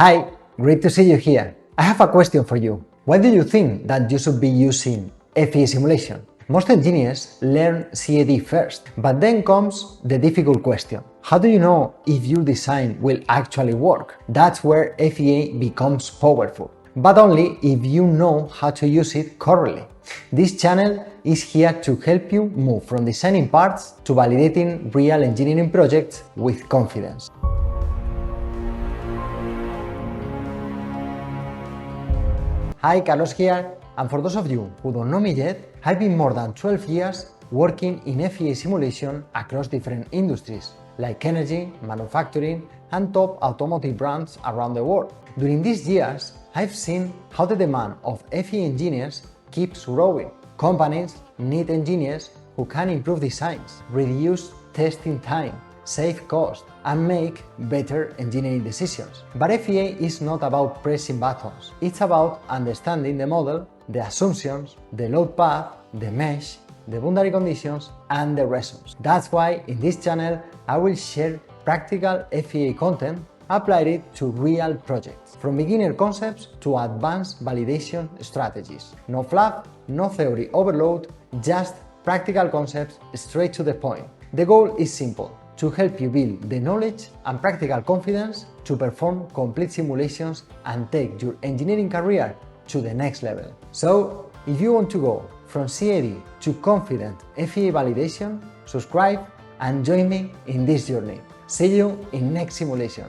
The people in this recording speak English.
Hi, great to see you here. I have a question for you. Why do you think that you should be using FEA simulation? Most engineers learn CAD first, but then comes the difficult question. How do you know if your design will actually work? That's where FEA becomes powerful, but only if you know how to use it correctly. This channel is here to help you move from designing parts to validating real engineering projects with confidence. Hi, Carlos here, and for those of you who don't know me yet, I've been more than 12 years working in FEA simulation across different industries, like energy, manufacturing, and top automotive brands around the world. During these years, I've seen how the demand of FEA engineers keeps growing. Companies need engineers who can improve designs, reduce testing time, save cost, and make better engineering decisions. But FEA is not about pressing buttons. It's about understanding the model, the assumptions, the load path, the mesh, the boundary conditions, and the results. That's why in this channel I will share practical FEA content applied to real projects, from beginner concepts to advanced validation strategies. No fluff, no theory overload, just practical concepts straight to the point. The goal is simple: to help you build the knowledge and practical confidence to perform complete simulations and take your engineering career to the next level. So, if you want to go from CAD to confident FEA validation, subscribe and join me in this journey. See you in next simulation.